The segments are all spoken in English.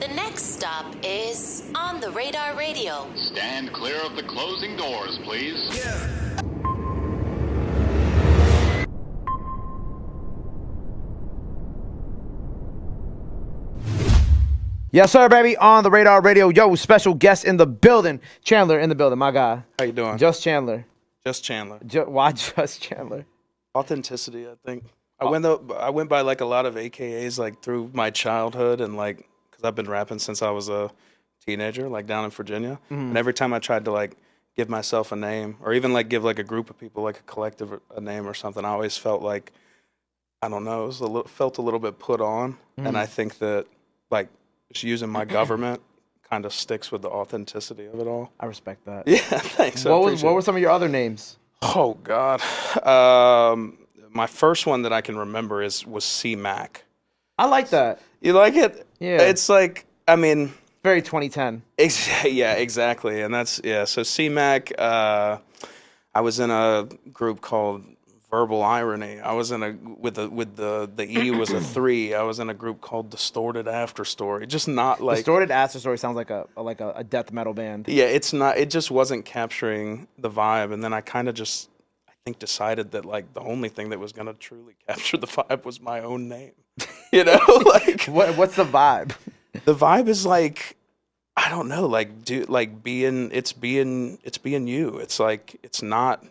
The next stop is On the Radar Radio. Stand clear of the closing doors, please. Yes, sir, baby. On the Radar Radio. Yo, special guest in the building. Chandler in the building, my guy. How you doing? Just Chandler. Just Chandler. Why just Chandler? Authenticity, I think. I went by like a lot of AKAs like through my childhood and like because I've been rapping since I was a teenager, like down in Virginia. And every time I tried to like give myself a name or even like give like a group of people like a collective a name or something, I always felt like I don't know, it was felt a little bit put on. And I think that like just using my government kind of sticks with the authenticity of it all. I respect that. Yeah, thanks. What were some of your other names? Oh God. My first one that I can remember was C-Mac. I like that. You like it? Yeah. It's like, I mean... Very 2010. Yeah, exactly. And that's, yeah. So C-Mac, I was in a group called Verbal Irony. I was in a, with the E was a 3. I was in a group called Distorted After Story. Just not like... Distorted After Story sounds like a death metal band. Yeah, it's not, it just wasn't capturing the vibe. And then I kind of just... I think decided that like the only thing that was gonna truly capture the vibe was my own name. You know, like what's the vibe? The vibe is like I don't know, like being you. It's like it's not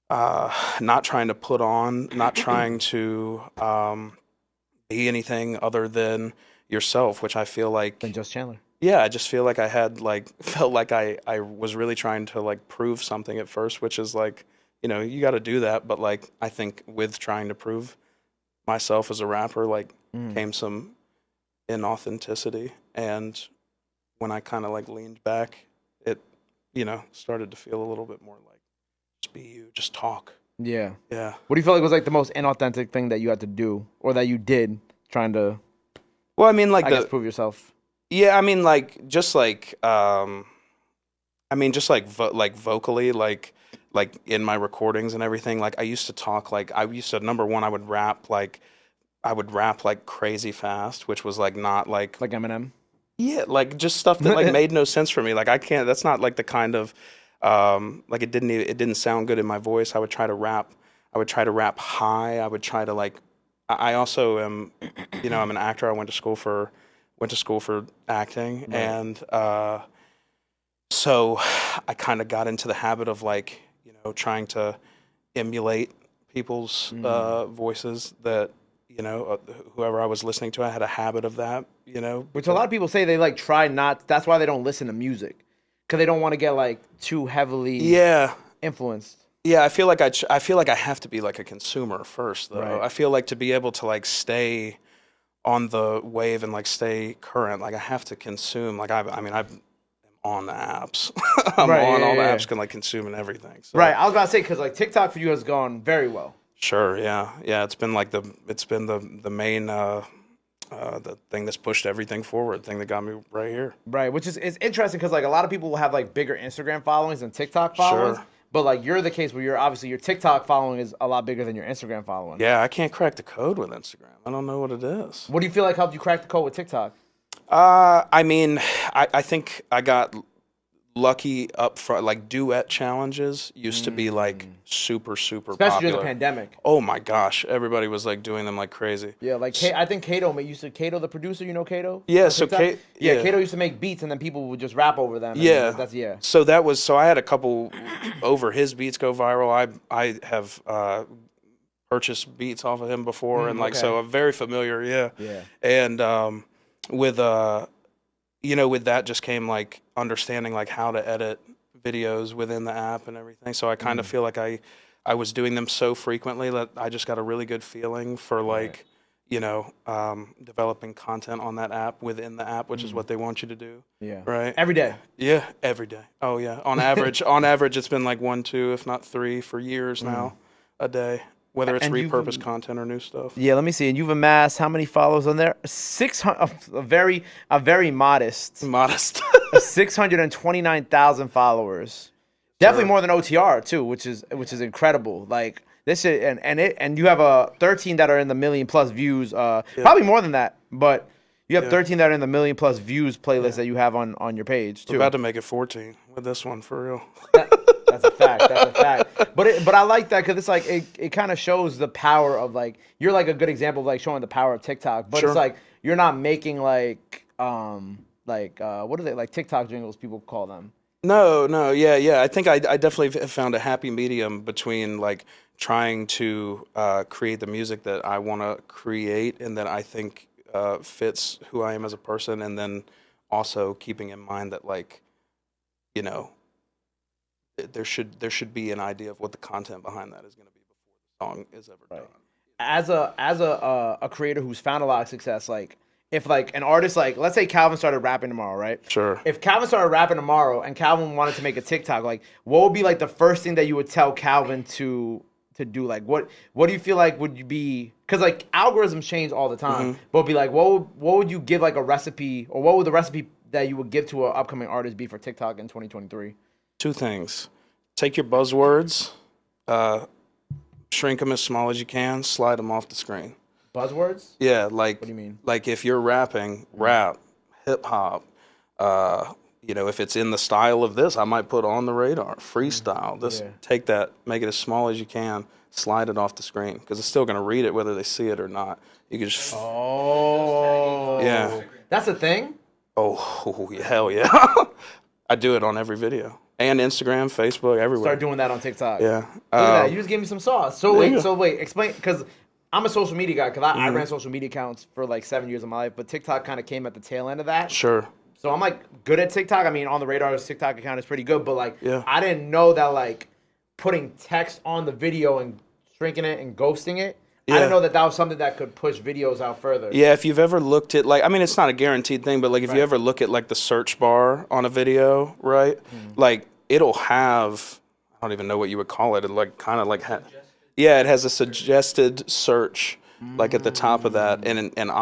trying to put on, not trying to be anything other than yourself, which I feel like than just Chandler. Yeah, I just feel like I had felt like I was really trying to like prove something at first, which is like. You know, you got to do that, but like I think with trying to prove myself as a rapper, like came some inauthenticity, and when I kind of like leaned back, it started to feel a little bit more like just be you, just talk. Yeah. Yeah. What do you feel like was like the most inauthentic thing that you had to do, or that you did trying to? Well, I mean, like I guess prove yourself. Yeah, I mean, like just like vocally, like in my recordings and everything, like I used to talk like number one, I would rap like crazy fast, which was like not like Eminem. Yeah, like just stuff that like made no sense for me. Like I can't. That's not like the kind of like it didn't sound good in my voice. I would try to rap high. I would try to like. I also am, I'm an actor. I went to school for acting, right. And so I kind of got into the habit of like. Trying to emulate people's voices that, whoever I was listening to, I had a habit of that, Which a lot of people say they like try not, that's why they don't listen to music. Because they don't want to get like too heavily influenced. Yeah, I feel like I have to be like a consumer first, though. Right. I feel like to be able to like stay on the wave and like stay current, like I have to consume, like I'm on the apps. I'm on all the apps, can like consume and everything. So. Right, I was about to say because like TikTok for you has gone very well. Sure, yeah. It's been like the main the thing that's pushed everything forward, thing that got me right here. Right, which is it's interesting because like a lot of people will have like bigger Instagram followings than TikTok followings. Sure. But like you're the case where your TikTok following is a lot bigger than your Instagram following. Yeah, I can't crack the code with Instagram. I don't know what it is. What do you feel like helped you crack the code with TikTok? I mean, I think I got lucky up front. Like duet challenges used to be like super especially popular. during the pandemic. Oh my gosh, everybody was like doing them like crazy. Yeah, like I think Kato the producer, Kato? Yeah, so Kato used to make beats and then people would just rap over them. Yeah, So I had a couple over his beats go viral. I have purchased beats off of him before, and like so I'm very familiar. Yeah. And with that just came like understanding like how to edit videos within the app and everything. So I kind of feel like I was doing them so frequently that I just got a really good feeling for like, developing content on that app within the app, which is what they want you to do. Yeah. Right. Every day. Yeah. Every day. Oh yeah. On average, it's been like 1, 2, if not 3 for years now a day. Whether it's repurposed content or new stuff. Yeah, let me see. And you've amassed how many followers on there? 600. A very modest. 629,000 followers. Definitely more than OTR too, which is incredible. Like this is and you have 13 that are in the million plus views. Probably more than that, but You have 13 that are in the million plus views playlist that you have on your page too. We're about to make it 14 with this one for real. That's a fact. That's a fact. But I like that because it's like it kind of shows the power of like you're like a good example of like showing the power of TikTok. But it's like you're not making like what are they like TikTok jingles people call them. No, yeah. I think I definitely have found a happy medium between like trying to create the music that I want to create and that I think fits who I am as a person, and then also keeping in mind that like, you know, there should be an idea of what the content behind that is going to be before the song is ever done. As a creator who's found a lot of success, like if like an artist like let's say Calvin started rapping tomorrow, right? Sure. If Calvin started rapping tomorrow and Calvin wanted to make a TikTok, like what would be like the first thing that you would tell Calvin to do? Like what do you feel like would you be? Because like algorithms change all the time, but be like what would you give like a recipe, or what would the recipe that you would give to an upcoming artist be for TikTok in 2023? Two things. Take your buzzwords, shrink them as small as you can, slide them off the screen. Buzzwords? Yeah, like. What do you mean? Like if you're rapping, rap, hip hop. You know, if it's in the style of this, I might put on the radar, freestyle. Just take that, make it as small as you can, slide it off the screen because it's still going to read it whether they see it or not. You can just. Oh. Yeah. That's a thing? Oh, hell yeah. I do it on every video. And Instagram, Facebook, everywhere. Start doing that on TikTok. Yeah. Look at that. You just gave me some sauce. So wait, explain, because I'm a social media guy, because I ran social media accounts for like 7 years of my life, but TikTok kind of came at the tail end of that. Sure. So I'm like good at TikTok. I mean, on the Radar's TikTok account is pretty good, but like I didn't know that like putting text on the video and shrinking it and ghosting it, I didn't know that was something that could push videos out further. Yeah, if you've ever looked at, like, I mean, it's not a guaranteed thing, but, like, if you ever look at, like, the search bar on a video, right? Like, it'll have, I don't even know what you would call it. It, like, kind of, like, it has a suggested search, like, at the top of that. And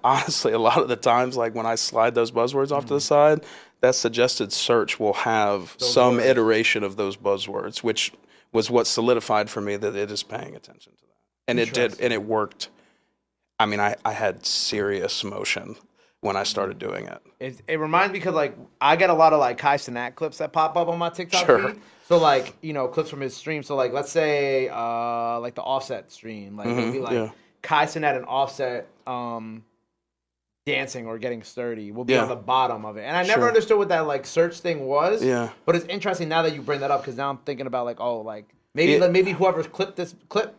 honestly, a lot of the times, like, when I slide those buzzwords off to the side, that suggested search will have some iteration of those buzzwords, which was what solidified for me that it is paying attention to that. And it did, and it worked. I mean, I had serious motion when I started doing it. It reminds me because, like, I get a lot of, like, Kai Cenat clips that pop up on my TikTok feed. So, like, you know, clips from his stream. So, like, let's say, like, the Offset stream. Like, maybe, like, Kai Cenat and Offset dancing or getting sturdy will be on the bottom of it. And I never understood what that, like, search thing was. Yeah. But it's interesting now that you bring that up because now I'm thinking about, like, oh, like, maybe whoever's clipped this clip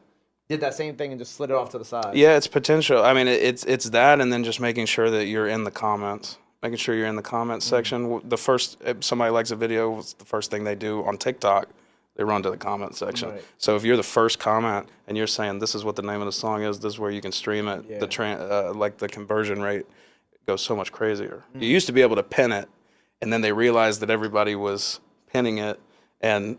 did that same thing and just slid it off to the side. Yeah, it's potential. I mean, it's that, and then just making sure that you're in the comments. Making sure you're in the comments section. The first, if somebody likes a video, what's the first thing they do on TikTok? They run to the comment section. Right. So if you're the first comment and you're saying this is what the name of the song is, this is where you can stream it. Like the conversion rate goes so much crazier. You used to be able to pin it, and then they realized that everybody was pinning it and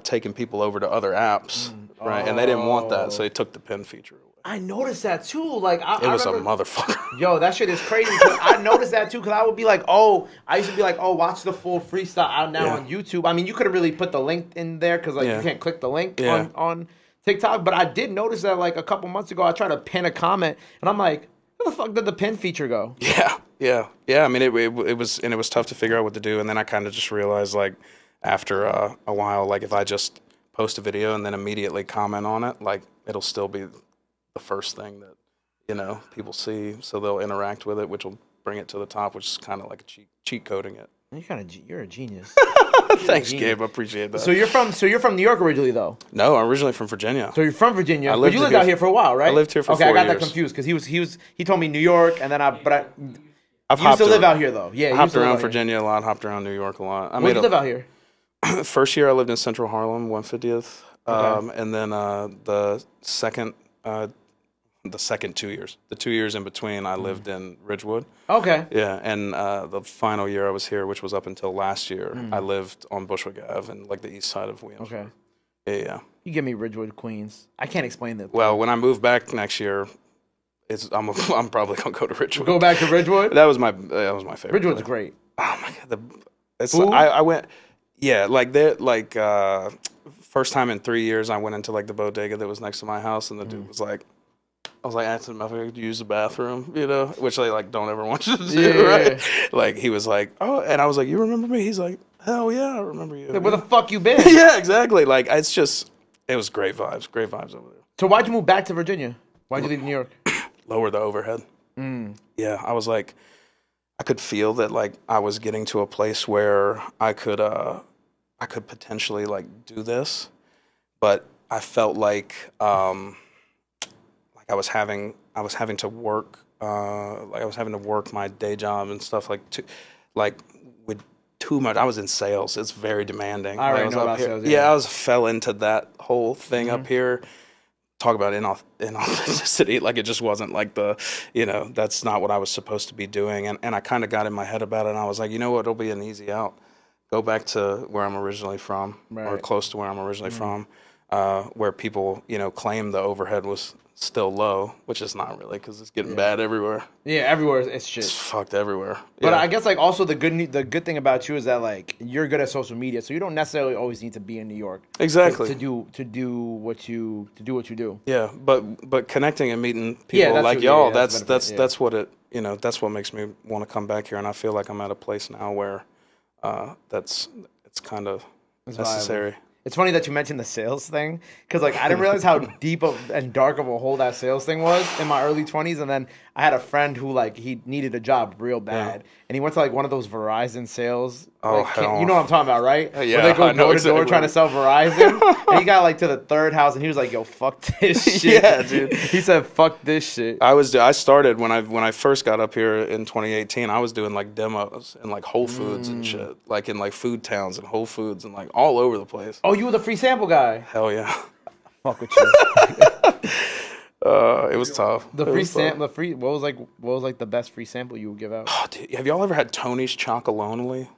taking people over to other apps, right? And they didn't want that, so they took the pin feature away. I noticed that too. Like it was a motherfucker. Yo, that shit is crazy. I noticed that too because I would be like, I used to be like, watch the full freestyle out now on YouTube. I mean, you could have really put the link in there because like you can't click the link on TikTok. But I did notice that like a couple months ago, I tried to pin a comment, and I'm like, where the fuck did the pin feature go? Yeah. I mean, it was tough to figure out what to do, and then I kind of just realized like after a while, like if I just post a video and then immediately comment on it, like it'll still be the first thing that, you know, people see, so they'll interact with it, which will bring it to the top, which is kind of like a cheat coding it. You're a genius. Thanks, Gabe. I appreciate that. So you're from New York originally, though? No, I'm originally from Virginia. So you're from Virginia, but you lived out here for a while, right? I lived here for 4 years. Okay, I got that confused because he told me New York, and then I've used to live out here though. Yeah, I hopped around Virginia a lot, hopped around New York a lot. Where did you live out here? First year I lived in Central Harlem, 150th, and then the second 2 years, the 2 years in between, I lived in Ridgewood. Okay. Yeah, and the final year I was here, which was up until last year, I lived on Bushwick Ave and like the east side of Williamsburg. Okay. Yeah. You give me Ridgewood, Queens. I can't explain that. Well, when I move back next year, I'm probably gonna go to Ridgewood. Go back to Ridgewood. That was my favorite. Ridgewood's great. Oh my god, I went. Yeah, first time in 3 years, I went into like the bodega that was next to my house, and the dude was like, I was like asking him if I could use the bathroom, you know, which they like don't ever want you to do, Yeah. right? Like he was like, oh, and I was like, you remember me? He's like, hell yeah, I remember you. Like, where the fuck you been? Yeah, exactly. Like it was great vibes over there. So why'd you move back to Virginia? Why'd you leave New York? Lower the overhead. Yeah, I was like, I could feel that like I was getting to a place where I could potentially like do this, but I felt like I was having to work like I was having to work my day job and stuff with too much. I was in sales. It's very demanding. I already was know up about here. sales. Yeah, I fell into that whole thing up here. Talk about inauthenticity. Like it just wasn't like that's not what I was supposed to be doing. And I kind of got in my head about it. And I was like, you know what? It'll be an easy out. Go back to where I'm originally from, or close to where I'm originally from, where people, claim the overhead was still low, which is not really, because it's getting bad everywhere. Yeah, everywhere it's shit. It's fucked everywhere. But Yeah. I guess like also the good thing about you is that like you're good at social media, so you don't necessarily always need to be in New York. Exactly. To do what you do. Yeah, but connecting and meeting people that's like what- y'all, that's that's what it that's what makes me want to come back here, and I feel like I'm at a place now where it's kind of necessary. Viable. It's funny that you mentioned the sales thing, because like I didn't realize how deep and dark of a hole that sales thing was in my early 20s, and then I had a friend who like he needed a job real bad, and he went to like one of those Verizon sales. Oh, like, hell. You know what I'm talking about, right? Yeah, Where they go I know door to exactly door trying to sell Verizon, and he got like to the third house, and he was like, "Yo, fuck this shit." Yeah, dude. He said, "Fuck this shit." I started when I first got up here in 2018. I was doing like demos in like Whole Foods and shit, like in like food towns and Whole Foods and like all over the place. Oh, you were the free sample guy. Hell yeah. Fuck with you. It was tough. What was like the best free sample you would give out? Oh, dude, have y'all ever had Tony's Chocolonely?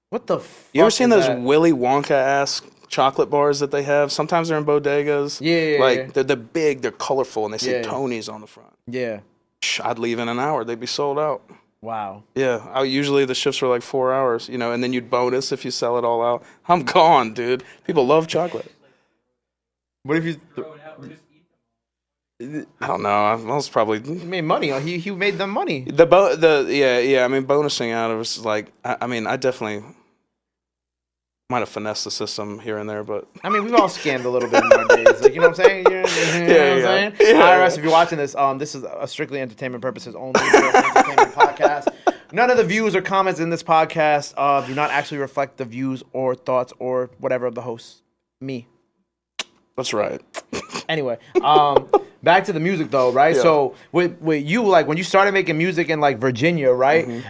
What the fuck? You ever seen is those that? Willy Wonka ass chocolate bars that they have? Sometimes they're in bodegas. Yeah. Like they're big, they're colorful, and they say Yeah. Tony's on the front. Yeah. I'd leave in an hour; they'd be sold out. Wow. Yeah, usually the shifts were like 4 hours, and then you'd bonus if you sell it all out. I'm gone, dude. People love chocolate. What if you I don't know. I was probably made money? He made them money. I mean, bonusing out, it was like I definitely might have finessed the system here and there, but I mean, we've all scammed a little bit in our days. Like, you know what I'm saying? You know what I'm saying? Yeah. IRS, if you're watching this, this is a strictly entertainment purposes only entertainment podcast. None of the views or comments in this podcast do not actually reflect the views or thoughts or whatever of the host. Me. that's right. Anyway, back to the music though, right? Yeah. So with you, like when you started making music in like Virginia, right?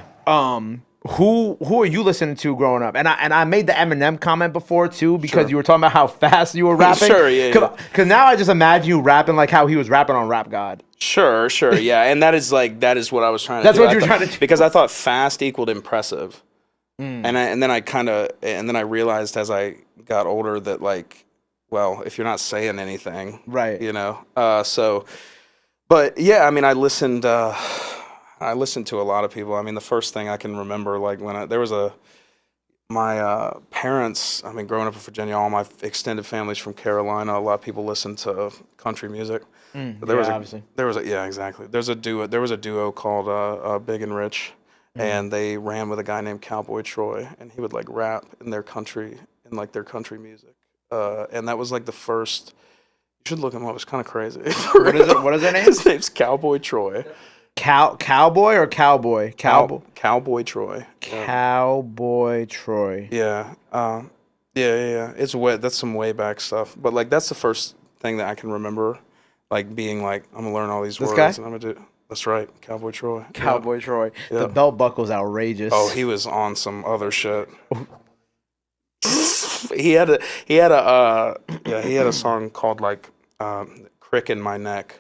Who are you listening to growing up? And I made the Eminem comment before too, because you were talking about how fast you were rapping. Sure, yeah. Because now I just imagine you rapping like how he was rapping on Rap God. Sure, yeah, and that is what I was trying to. That's do. what you were trying to do. Because I thought fast equaled impressive, and then I realized as I got older that like, well, if you're not saying anything, Right. But yeah, I mean, I listened to a lot of people. I mean, the first thing I can remember, like when my parents, I mean, growing up in Virginia, all my extended families from Carolina, a lot of people listened to country music. Obviously. Exactly. There was a duo called Big and Rich, and they ran with a guy named Cowboy Troy, and he would like rap in their country music. And that was like the first. You should look him up. It's kind of crazy. What is their name? His name's Cowboy Troy. Cowboy or Cowboy? Cowboy Troy. Cowboy Troy. Yeah. Yeah. That's some way back stuff. But like that's the first thing that I can remember, like being like, I'm gonna learn all these words guy? and I'm gonna do. That's right, Cowboy Troy. Cowboy Troy. Yeah. The belt buckle's outrageous. Oh, he was on some other shit. he had a song called like Crick in My Neck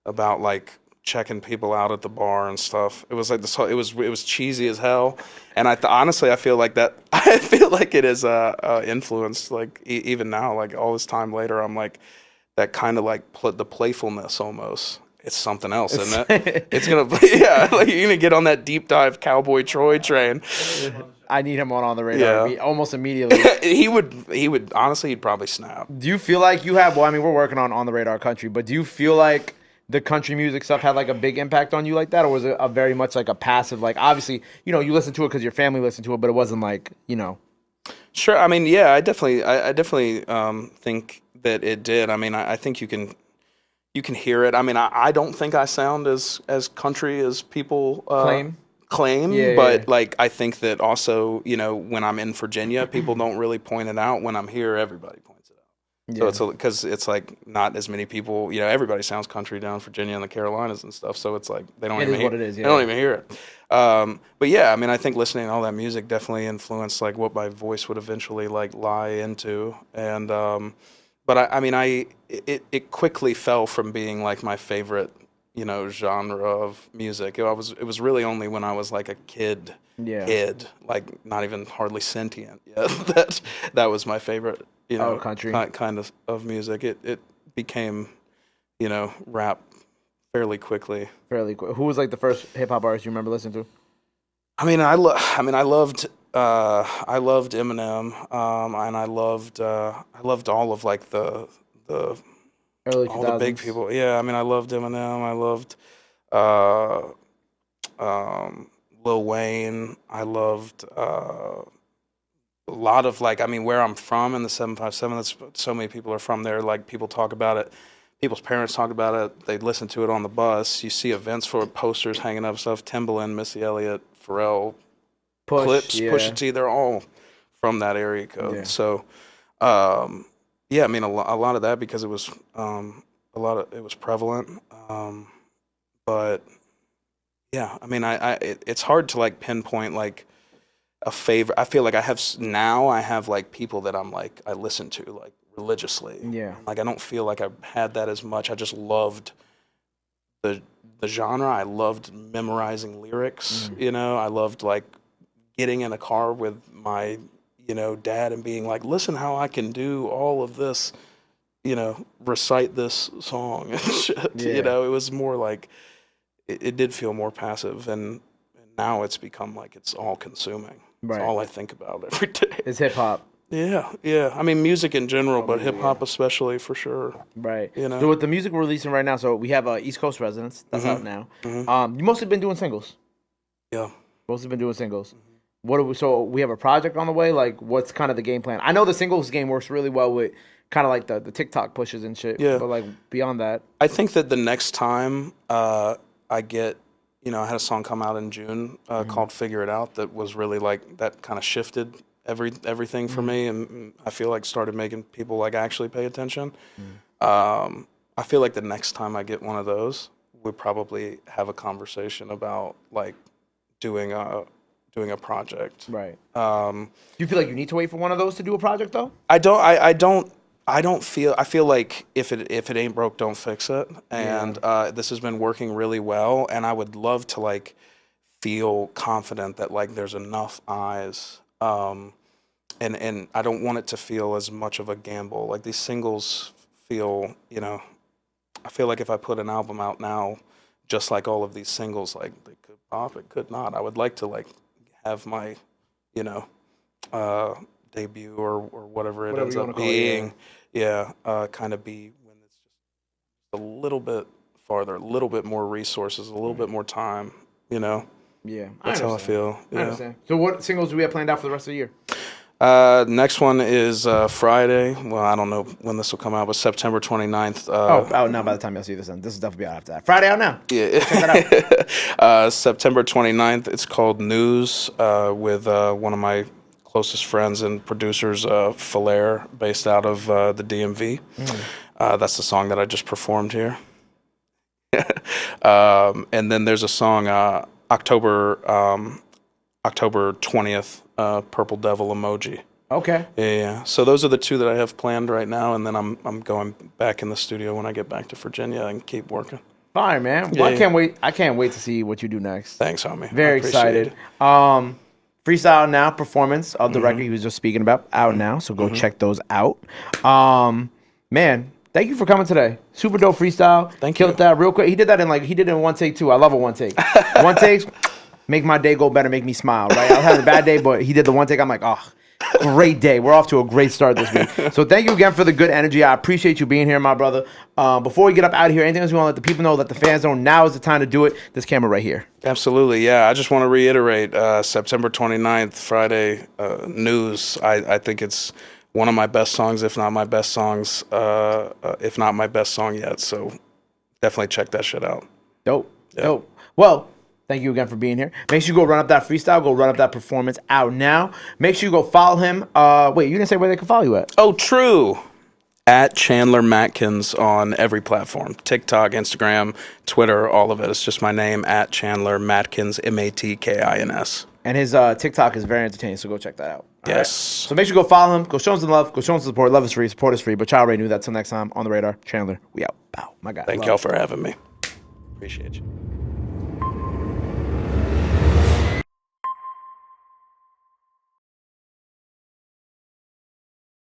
about like checking people out at the bar and stuff. It was like this whole, it was cheesy as hell, and honestly I feel like that it is influenced like even now, like all this time later, I'm like that kind of like the playfulness almost. It's something else, isn't it? It's gonna like you're gonna get on that deep dive Cowboy Troy train. I need him on the radar almost immediately. he would honestly, he'd probably snap. Do you feel like you have? Well, I mean, we're working on the radar country, but do you feel like the country music stuff had like a big impact on you like that, or was it a very much like a passive? Like obviously, you listen to it because your family listened to it, but it wasn't like. Sure. I mean, yeah, I definitely think that it did. I mean, I think you can hear it. I mean, I don't think I sound as country as people claim, Yeah, but yeah. like I think that also, when I'm in Virginia, people don't really point it out. When I'm here, everybody points it out. So Yeah. it's because it's like not as many people. Everybody sounds country down in Virginia and the Carolinas and stuff. So it's like they don't It even is hear, what it is, They yeah. don't even hear it. But yeah, I mean, I think listening to all that music definitely influenced like what my voice would eventually like lie into. And but it quickly fell from being like my favorite genre of music. It was really only when I was like a kid, like not even hardly sentient yet, that was my favorite, country kind of music. It became, rap fairly quickly. fairly quick. Who was like the first hip hop artist you remember listening to? I mean, I loved Eminem, and I loved all of like the Early all the big 2000s. people. Yeah, I mean, I loved Eminem. I loved uh, Lil Wayne. I loved a lot of like, I mean, where I'm from in the 757. That's so many people are from there. Like people talk about it. People's parents talk about it. They listen to it on the bus. You see events for posters hanging up stuff. Timbaland, Missy Elliott, Pharrell, Clips, yeah. Pusha T. They're all from that area code. Yeah. So. Yeah, I mean a lot of that because it was it was prevalent, but yeah, I mean it's hard to like pinpoint like a favorite. I feel like I have like people that I'm like I listen to like religiously. Yeah. Like I don't feel like I had that as much. I just loved the genre. I loved memorizing lyrics. I loved like getting in a car with my dad and being like, listen how I can do all of this, recite this song and shit. Yeah. It was more like, it did feel more passive. And now it's become like it's all consuming. Right. It's all I think about every day. It's hip hop. Yeah. I mean, music in general, but hip hop especially for sure. Right. So with the music we're releasing right now, so we have East Coast Residents. That's out now. You mostly been doing singles. Yeah. Mostly been doing singles. So we have a project on the way. Like, what's kind of the game plan? I know the singles game works really well with kind of like the TikTok pushes and shit. Yeah. But like beyond that, I think that the next time I get, I had a song come out in June called "Figure It Out" that was really like that kind of shifted everything for me, and I feel like started making people like actually pay attention. I feel like the next time I get one of those, we'll probably have a conversation about like doing a project. right? Do you feel like you need to wait for one of those to do a project though? I don't feel. I feel like if it ain't broke, don't fix it. And this has been working really well. And I would love to like feel confident that like there's enough eyes. And I don't want it to feel as much of a gamble. Like these singles feel. I feel like if I put an album out now, just like all of these singles, like they could pop, it could not. I would like to like have my, debut or whatever it ends you up wanna call it, being, kind of be when it's just a little bit farther, a little bit more resources, a little bit more time, Yeah, That's how I feel. I Yeah. understand. So what singles do we have planned out for the rest of the year? Next one is Friday. Well, I don't know when this will come out, but September 29th. Out now by the time y'all see this, and this is definitely out after that. Friday out now. Yeah. Check that out. September 29th. It's called News with one of my closest friends and producers, Falaire, based out of the DMV. That's the song that I just performed here. And then there's a song October 20th, Purple Devil Emoji. Okay. Yeah. So those are the two that I have planned right now, and then I'm going back in the studio when I get back to Virginia and keep working. Fine, man. Well, I can't wait. I can't wait to see what you do next. Thanks, homie. Very I appreciate excited. it. Freestyle Now performance of the record he was just speaking about out now, so go check those out. Man, thank you for coming today. Super dope freestyle. Thank Killed you. that real quick. He did that in one take too. I love a one take. One takes make my day go better, make me smile. Right? I was having a bad day, but he did the one take. I'm like, oh, great day. We're off to a great start this week. So thank you again for the good energy. I appreciate you being here, my brother. Before we get up out of here, anything else you want to let the people know, let the fans know, now is the time to do it. This camera right here. Absolutely, yeah. I just want to reiterate, September 29th, Friday, News. I think it's one of my best songs, if not my best songs, if not my best song yet. So definitely check that shit out. Dope. Well, thank you again for being here. Make sure you go run up that freestyle. Go run up that performance out now. Make sure you go follow him. Wait, you didn't say where they can follow you at. Oh, true. At Chandler Matkins on every platform. TikTok, Instagram, Twitter, all of it. It's just my name, at Chandler Matkins, Matkins. And his TikTok is very entertaining, so go check that out. All Yes. right? So make sure you go follow him. Go show him some love. Go show him some support. Love is free. Support is free. But y'all already knew that. Till next time, on the radar. Chandler, we out. Bow. My God. Thank y'all for having me. Appreciate you.